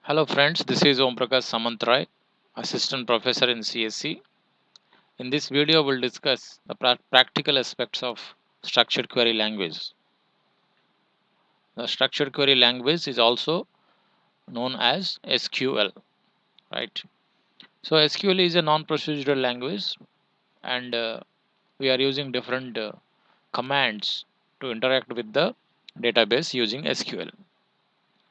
Hello friends, this is Om Prakash Samantray, Assistant Professor in CSC. In this video, we'll discuss the practical aspects of structured query language. The structured query language is also known as SQL, right? So SQL is a non-procedural language, and we are using different commands to interact with the database using SQL.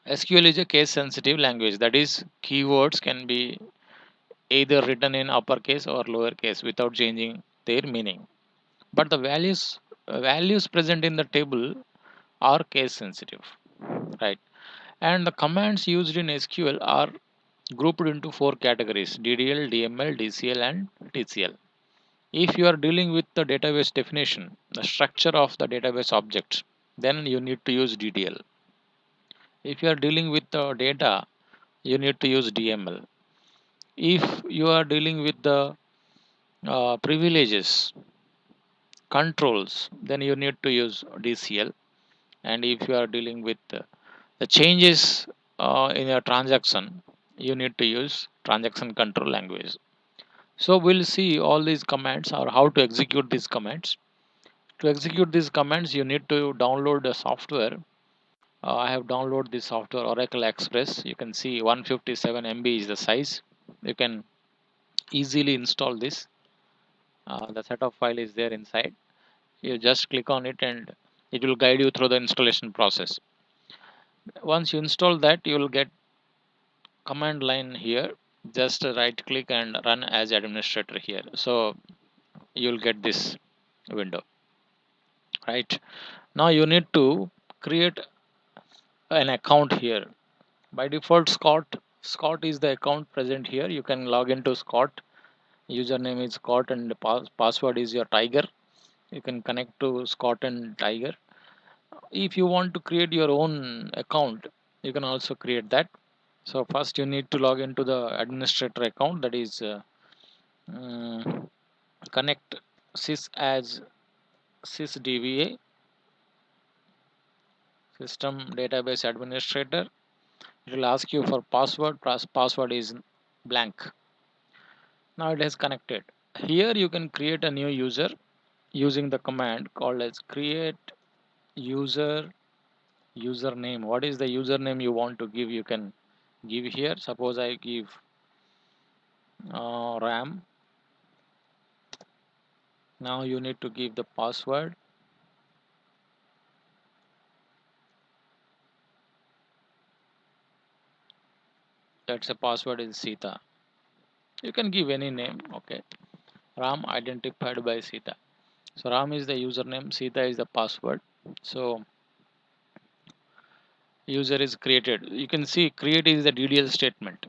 SQL is a case-sensitive language, that is, keywords can be either written in uppercase or lowercase without changing their meaning. But the values present in the table are case sensitive, right? And the commands used in SQL are grouped into four categories: DDL, DML, DCL, and TCL. If you are dealing with the database definition, the structure of the database objects, then you need to use DDL. If you are dealing with the data, you need to use DML. If you are dealing with the privileges, controls, then you need to use DCL. And if you are dealing with the changes in your transaction, you need to use transaction control language. So we'll see all these commands or how to execute these commands. To execute these commands, you need to download the software. I have downloaded this software, Oracle Express. You can see 157 MB is the size. You can easily install this. The setup file is there inside. You just click on it and it will guide you through the installation process. Once you install that, you will get command line here. Just right click and run as administrator here, so you'll get this window, right? Now you need to create an account here. By default, Scott is the account present here. You can log into Scott. Username is Scott and the password is your Tiger. You can connect to Scott and Tiger. If you want to create your own account, you can also create that. So first you need to log into the administrator account, that is mm, connect sys as sysdba, system database administrator. It will ask you for password. Password is blank. Now it has connected. Here you can create a new user using the command called as create user username. What is the username you want to give? You can give here. Suppose I give ram. Now you need to give the password. That's a password is Sita. You can give any name. Okay, Ram identified by Sita. So Ram is the username, Sita is the password. So user is created. You can see create is the DDL statement.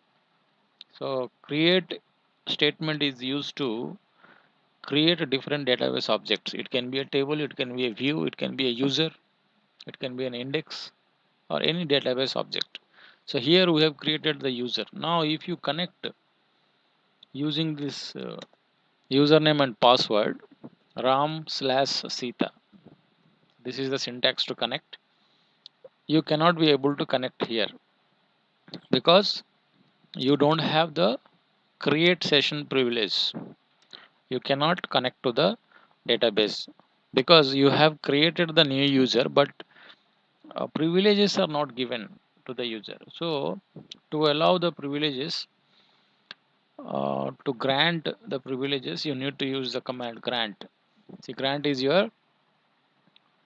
So create statement is used to create a different database objects. It can be a table, it can be a view, it can be a user, it can be an index or any database object. So here we have created the user. Now if you connect using this username and password ram/sita, this is the syntax to connect. You cannot be able to connect here because you don't have the create session privilege. You cannot connect to the database because you have created the new user, but privileges are not given to the user. So to allow the privileges, to grant the privileges, you need to use the command grant. See, grant is your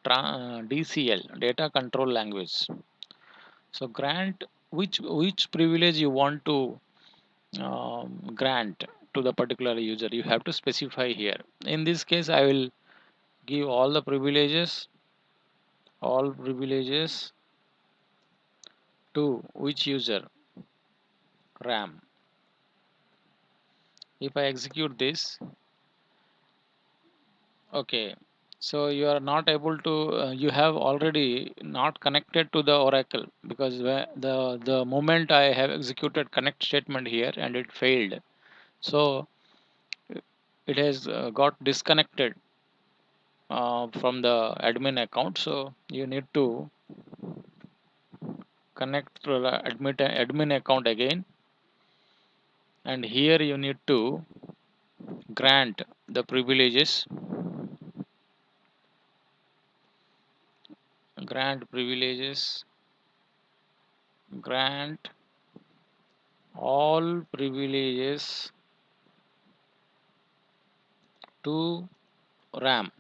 DCL, data control language. So grant which privilege you want to grant to the particular user, you have to specify here. In this case, I will give all privileges to which user? Ram. If I execute this, okay, so you are not able to you have already not connected to the Oracle because the moment I have executed connect statement here and it failed, so it has got disconnected from the admin account. So you need to connect through the admin account again, and here you need to grant the privileges, grant privileges, grant all privileges to RAM.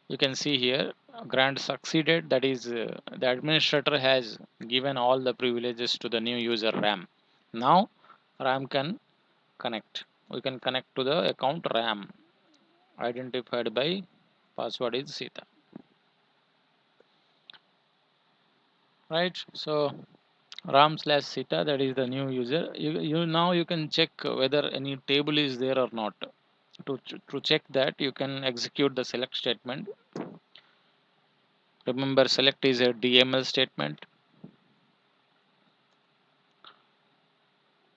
You can see here grant succeeded, that is the administrator has given all the privileges to the new user RAM. Now RAM can connect. We can connect to the account RAM identified by password is Sita, right? So ram slash Sita, that is the new user. You now you can check whether any table is there or not. To check that, you can execute the select statement. Remember, select is a DML statement.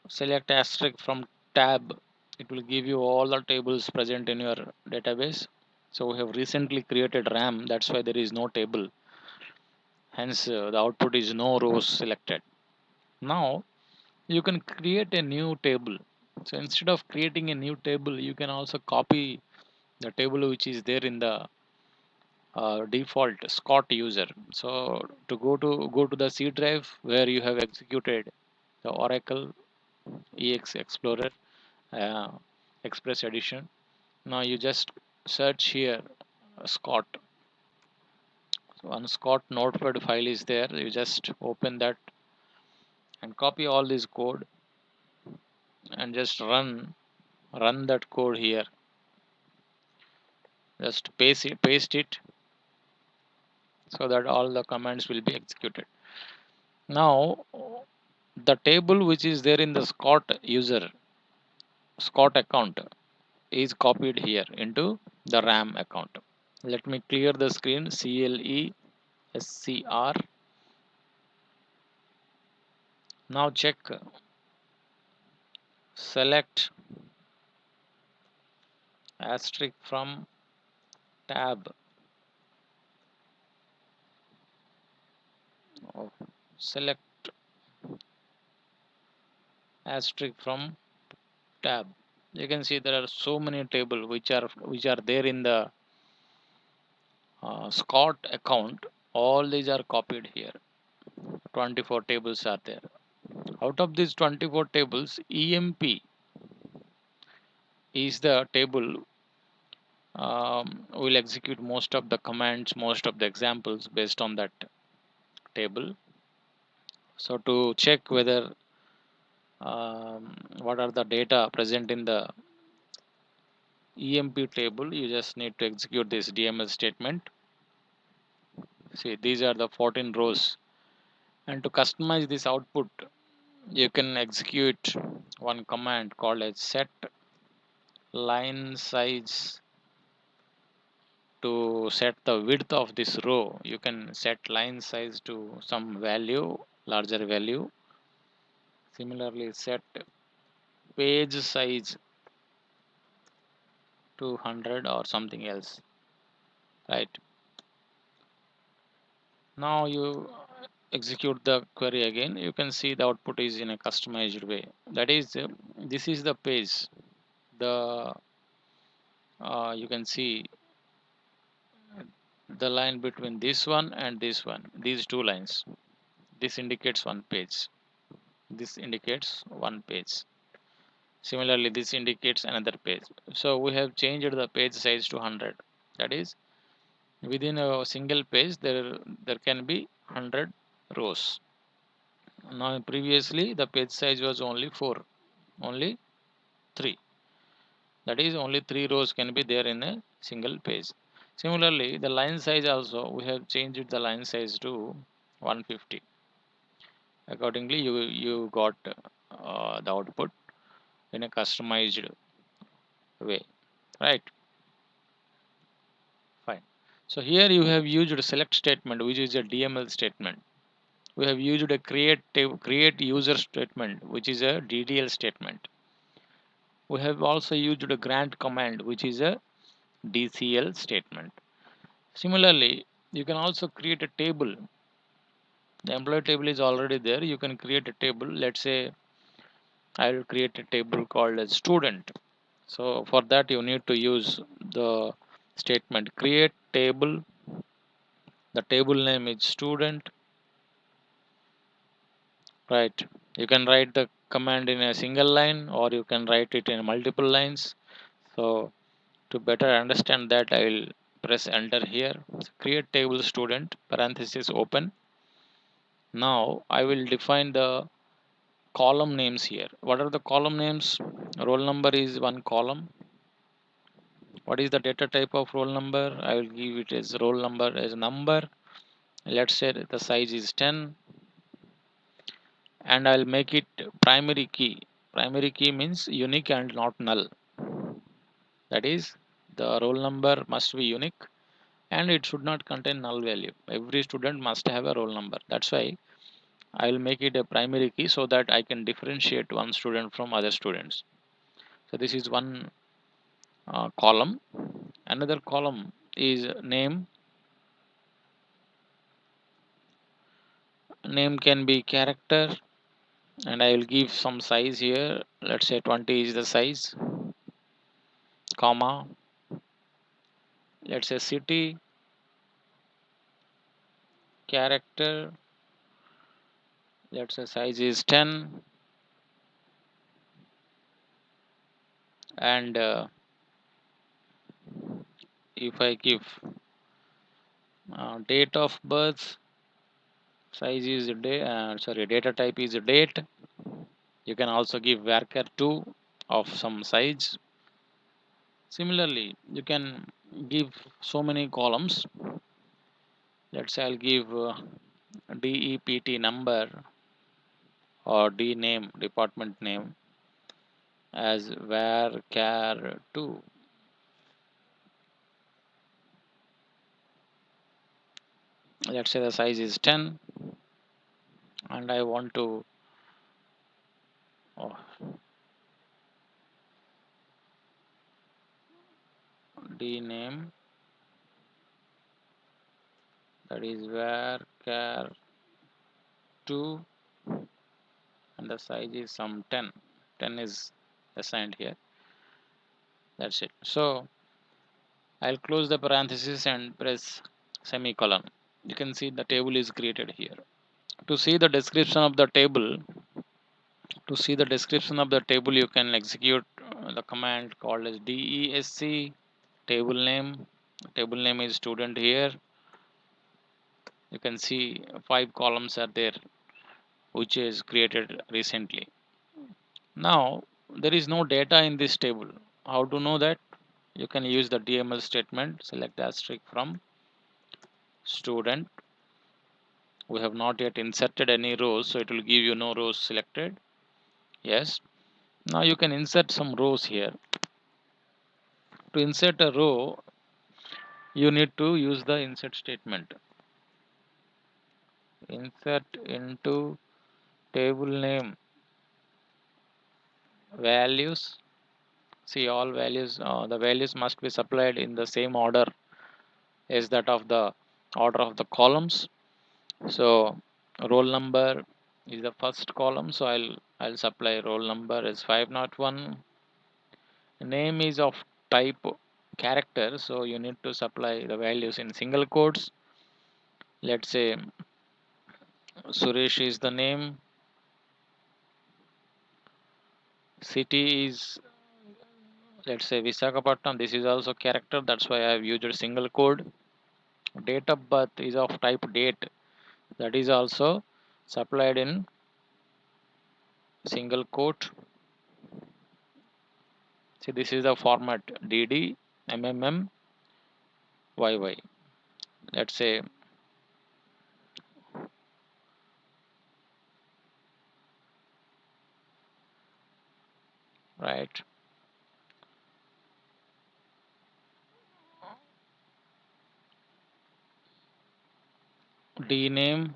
Select asterisk from tab. It will give you all the tables present in your database. So we have recently created RAM. That's why there is no table. Hence, the output is no rows selected. Now you can create a new table. So instead of creating a new table, you can also copy the table which is there in the default Scott user. So to go to the C drive where you have executed the Oracle EX Explorer uh, Express Edition. Now you just search here Scott. So one Scott notepad file is there. You just open that and copy all this code and just run that code here. Just paste it so that all the commands will be executed. Now the table which is there in the Scott account is copied here into the RAM account. Let me clear the screen. CLESCR. Now check select asterisk from tab. Oh, select asterisk from tab. You can see there are so many tables which are there in the Scott account. All these are copied here. 24 tables are there. Out of these 24 tables, EMP is the table will execute most of the commands, most of the examples based on that table. So to check whether what are the data present in the EMP table, you just need to execute this DML statement. See, these are the 14 rows. And to customize this output, you can execute one command called as set line size. To set the width of this row, you can set line size to some value, larger value. Similarly, set page size to 100 or something else, right? Now you execute the query again. You can see the output is in a customized way. That is, this is the page. The you can see the line between this one and this one. These two lines. This indicates one page. This indicates one page. Similarly, this indicates another page. So we have changed the page size to 100. That is, within a single page, there can be 100 rows. Now, previously, the page size was only 4, only 3. That is, only 3 rows can be there in a single page. Similarly, the line size also, we have changed the line size to 150. Accordingly, you got the output in a customized way, right? Fine. So here you have used a select statement, which is a DML statement. We have used a create user statement, which is a DDL statement. We have also used a grant command, which is a DCL statement. Similarly, you can also create a table The employee table is already there. You can create a table. Let's say I will create a table called as student. So for that you need to use the statement create table. The table name is student, right? You can write the command in a single line or you can write it in multiple lines. So to better understand that, I will press enter here. Create table student parenthesis open. Now I will define the column names here. What are the column names? Roll number is one column. What is the data type of roll number? I will give it as roll number as number. Let's say the size is 10 and I'll make it primary key. Primary key means unique and not null. That is, the roll number must be unique and it should not contain null value. Every student must have a roll number. That's why I will make it a primary key so that I can differentiate one student from other students. So this is one column. Another column is name. Name can be character and I will give some size here. Let's say 20 is the size, comma. Let's say city, character. Let's say size is 10 and if I give date of birth, size is day. Sorry, data type is date. You can also give varchar 2 of some size. Similarly, you can give so many columns. Let's say I'll give DEPT number or D name, department name as varchar 2. Let's say the size is 10 and I want to oh, D name, that is varchar 2 and the size is some 10. 10 is assigned here. That's it. So I'll close the parenthesis and press semicolon. You can see the table is created here. To see the description of the table, you can execute the command called as desc table name. Table name is student here. You can see 5 columns are there which is created recently. Now there is no data in this table. How to know that? You can use the DML statement, select asterisk from student. We have not yet inserted any rows, so it will give you no rows selected. Yes. Now you can insert some rows here. To insert a row, you need to use the insert statement. Insert into table name values. See, all values, the values must be supplied in the same order as that of the order of the columns. So roll number is the first column, so I'll supply roll number as 501. Name is of type character, so you need to supply the values in single quotes. Let's say Suresh is the name, city is, let's say Visakhapatnam. This is also character, that's why I have used a single code. Date of birth is of type date, that is also supplied in single quote. See, this is the format dd mmm yy. Let's say right, d name.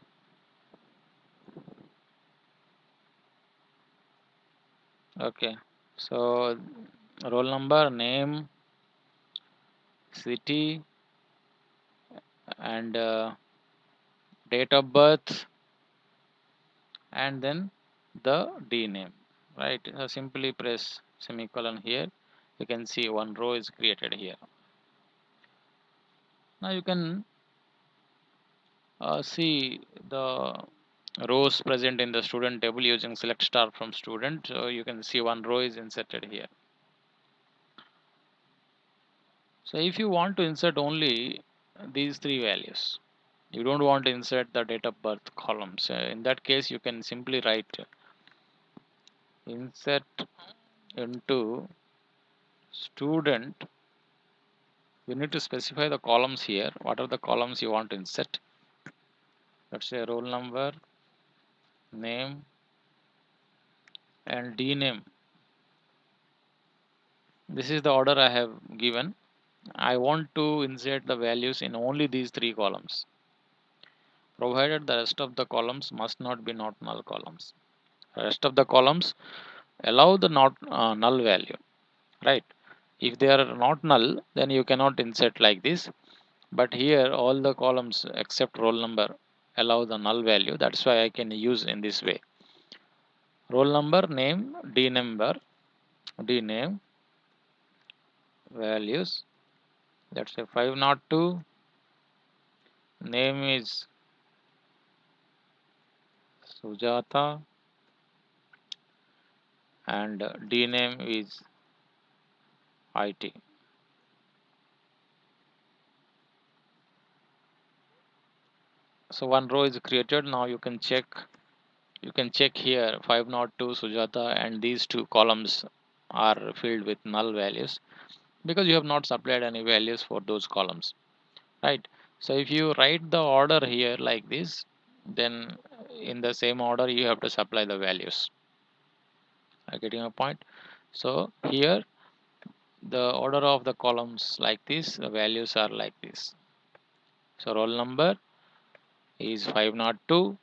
Okay, so roll number, name, city, and date of birth. and then the d name, right? Simply press semicolon here. You can see one row is created here. Now you can see the rows present in the student table using select star from student. So you can see one row is inserted here. So if you want to insert only these three values, you don't want to insert the date of birth columns, in that case you can simply write insert into student. You need to specify the columns here. What are the columns you want to insert? Let's say roll number, name, and d name. This is the order I have given. I want to insert the values in only these three columns, provided the rest of the columns must not be not null columns. The rest of the columns allow the not null value, right? If they are not null, then you cannot insert like this. But here all the columns except roll number allow the null value. That's why I can use in this way. Roll number, name, d name, values. Let's say 502. Name is Sujata and d name is IT. So one row is created. Now you can check. You can check here 502 Sujata, and these two columns are filled with null values because you have not supplied any values for those columns, right? So if you write the order here like this, then in the same order you have to supply the values. Are getting a point? So here the order of the columns like this, the values are like this. So roll number is 502,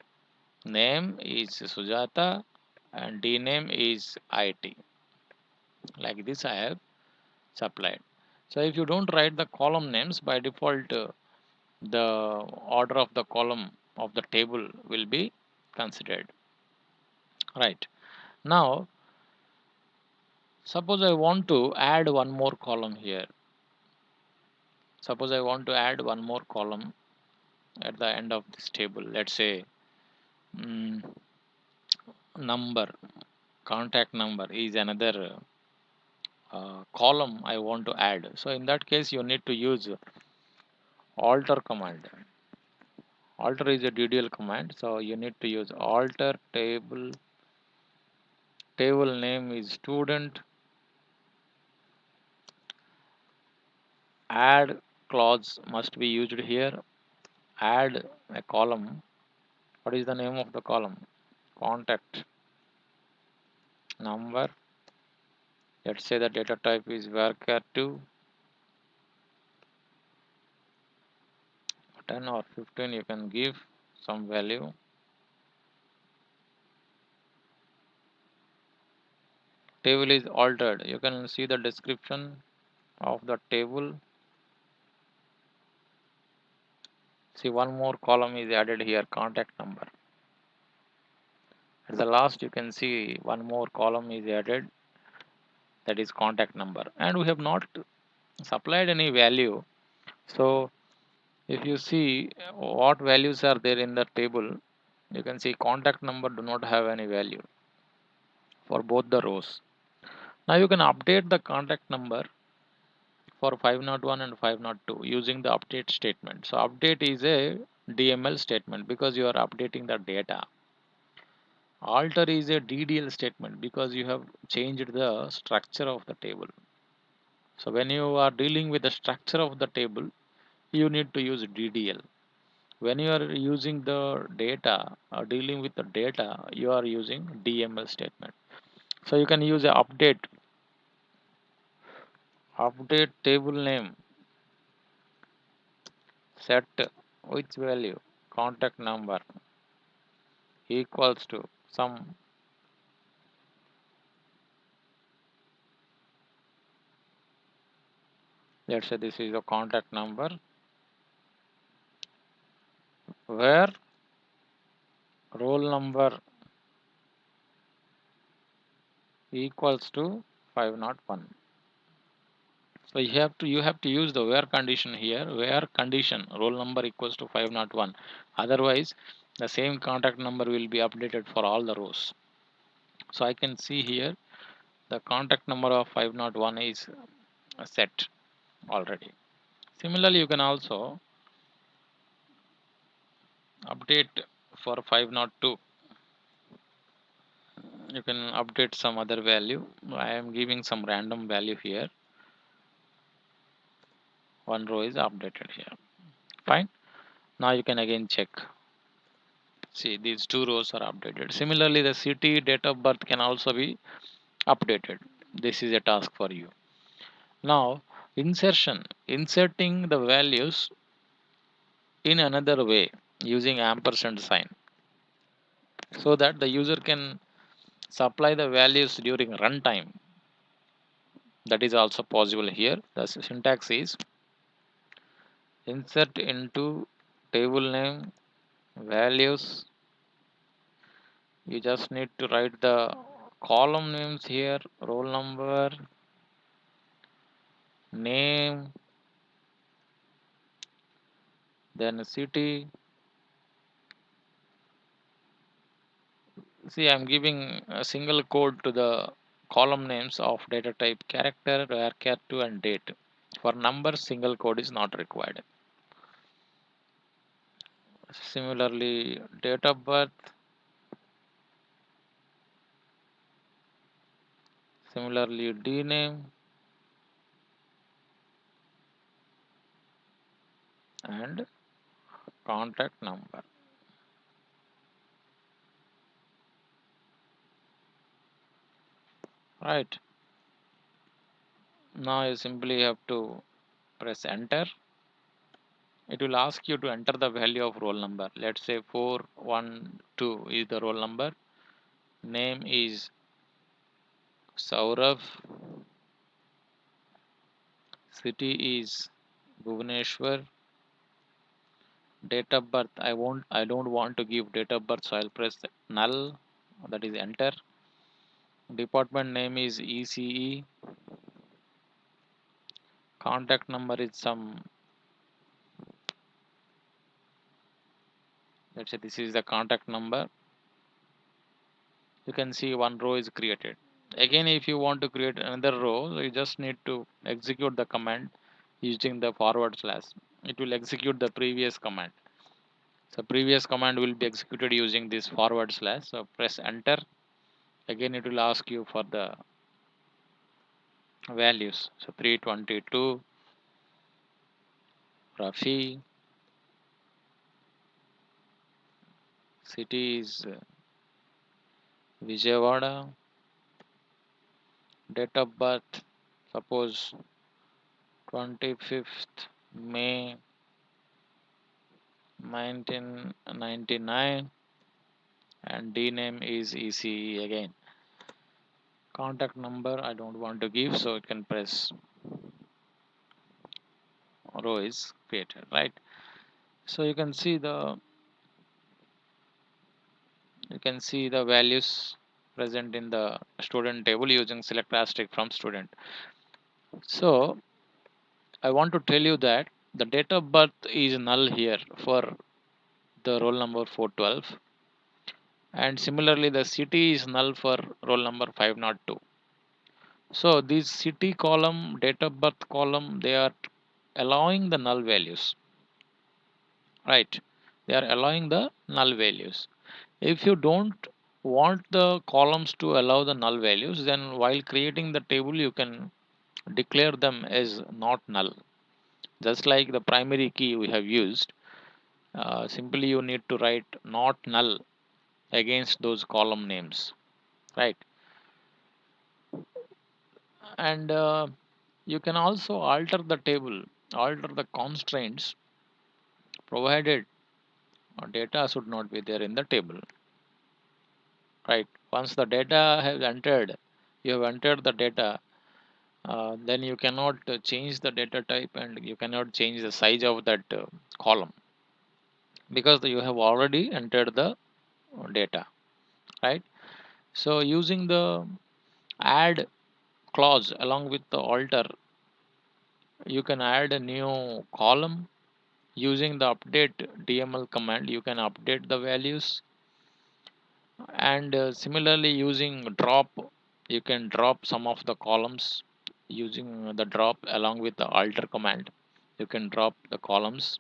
name is Sujata, and d name is IT. Like this I have supplied. So if you don't write the column names, by default the order of the column of the table will be considered, right? Now suppose I want to add one more column here. Suppose I want to add one more column at the end of this table. Let's say mm, number, contact number is another column I want to add. So in that case you need to use alter command. Alter is a DDL command, so you need to use alter table. Table name is student. Add clause must be used here. Add a column. What is the name of the column? Contact number. Let's say the data type is varchar2. 10 or 15 you can give some value. Table is altered. You can see the description of the table. See, one more column is added here, contact number. At the last you can see one more column is added, that is contact number, and we have not supplied any value. So if you see what values are there in the table, you can see contact number do not have any value for both the rows. Now you can update the contact number for 501 and 502 using the update statement. So update is a DML statement because you are updating the data. Alter is a DDL statement because you have changed the structure of the table. So when you are dealing with the structure of the table, you need to use DDL. When you are using the data or dealing with the data, you are using DML statement. So you can use a update table name, set which value, contact number equals to some. Let's say this is a contact number where roll number equals to 501. So you have to use the where condition here. Where condition roll number equals to 501. Otherwise, the same contact number will be updated for all the rows. So I can see here the contact number of 501 is set already. Similarly, you can also update for 502. You can update some other value. I am giving some random value here. One row is updated here. Fine. Now you can again check. See, these two rows are updated. Similarly, the city date of birth can also be updated. This is a task for you. Now, inserting the values in another way using ampersand sign so that the user can supply the values during runtime. That is also possible here. The syntax is insert into table name values. You just need to write the column names here, roll number, name, then city. See, I'm giving a single code to the column names of data type character, varchar2 and date. For numbers, single code is not required. Similarly, date of birth, similarly dname and contact number. Right. Now you simply have to press enter. It will ask you to enter the value of roll number. Let's say 412 is the roll number. Name is Saurav. City is Bhubaneswar. Date of birth, I don't want to give date of birth, so I'll press null, that is enter. Department name is ECE. Contact number is some, let's say this is the contact number. You can see one row is created. Again, if you want to create another row, you just need to execute the command using the forward slash. It will execute the previous command. So previous command will be executed using this forward slash. So press enter. Again, it will ask you for the values. So 322, Rafi, city is Vijayawada, date of birth, suppose 25th May 1999, and D name is ECE again. Contact number I don't want to give, so you can press row is created, right? So you can see the values present in the student table using select asterisk from student. So I want to tell you that the date of birth is null here for the roll number 412, and similarly the city is null for roll number 502. So this city column, date of birth column, they are allowing the null values, right? They are allowing the null values. If you don't want the columns to allow the null values, then while creating the table you can declare them as not null. Just like the primary key we have used, simply you need to write not null against those column names, right? And you can also alter the table, alter the constraints, provided data should not be there in the table, right? Once the data has entered, you have entered the data, then you cannot change the data type and you cannot change the size of that column, because you have already entered the data, right? So using the add clause along with the alter, you can add a new column using the update dml command. You can update the values, and similarly using drop, you can drop some of the columns using the drop along with the alter command. You can drop the columns.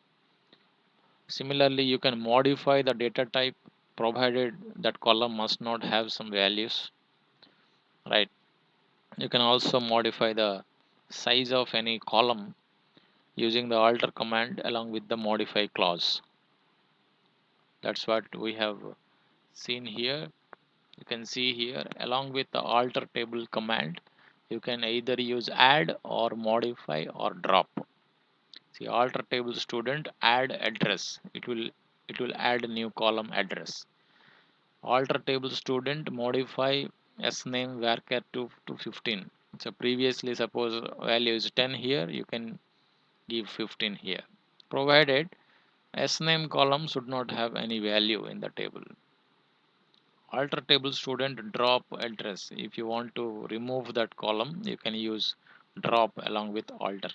Similarly, you can modify the data type provided that column must not have some values, right? You can also modify the size of any column using the alter command along with the modify clause. That's what we have seen here. You can see here along with the alter table command, you can either use add or modify or drop. See, alter table student add address, it will add a new column address. Alter table student modify s name varchar to 15. So previously suppose value is 10 here, you can give 15 here, provided s name column should not have any value in the table. Alter table student drop address, if you want to remove that column you can use drop along with alter.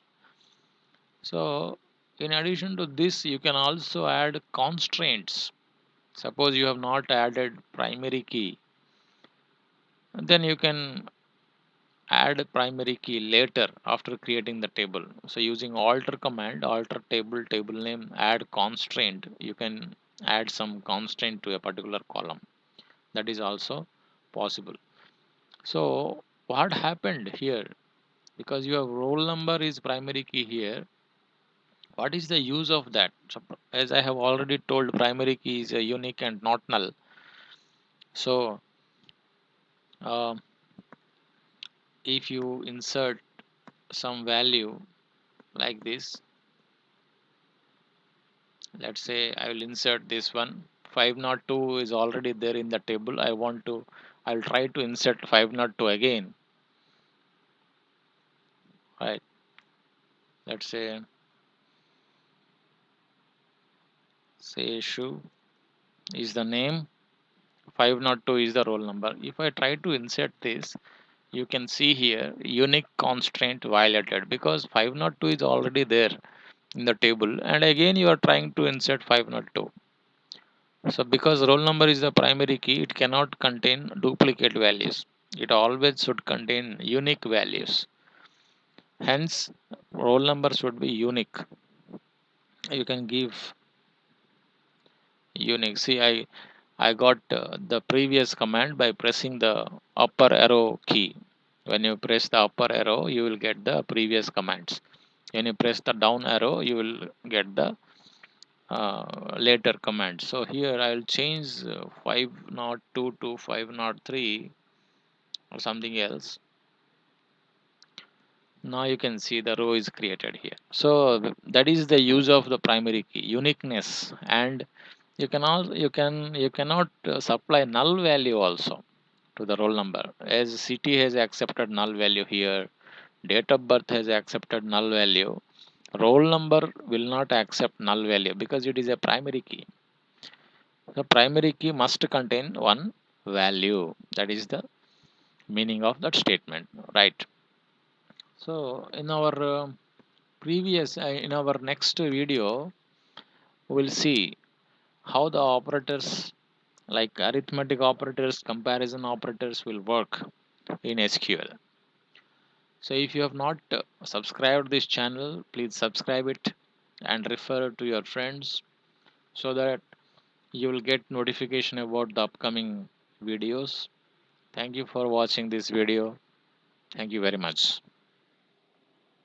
So in addition to this, you can also add constraints. Suppose you have not added primary key, then you can add primary key later after creating the table. So using alter command, alter table, table name, add constraint, you can add some constraint to a particular column. That is also possible. So what happened here? Because your roll number is primary key here, what is the use of that? So as I have already told, primary key is a unique and not null. So um, if you insert some value like this, let's say I will insert this one. 502 is already there in the table. I'll try to insert 502 again. Right. Let's say shoe is the name. 502 is the roll number. If I try to insert this, you can see here unique constraint violated because 502 is already there in the table, and again you are trying to insert 502. So because roll number is the primary key, it cannot contain duplicate values. It always should contain unique values. Hence, roll number should be unique. You can give unique. See, I got the previous command by pressing the upper arrow key. When you press the upper arrow, you will get the previous commands. When you press the down arrow, you will get the later command. So here I will change 502 to 503 or something else. Now you can see the row is created here. So that is the use of the primary key, uniqueness. And you cannot supply null value also to the roll number, as city has accepted null value here, date of birth has accepted null value. Roll number will not accept null value because it is a primary key. The primary key must contain one value. That is the meaning of that statement, right? So in our in our next video, we'll see how the operators like arithmetic operators, comparison operators will work in SQL. So if you have not subscribed this channel, please subscribe it and refer to your friends so that you will get notification about the upcoming videos. Thank you for watching this video. Thank you very much.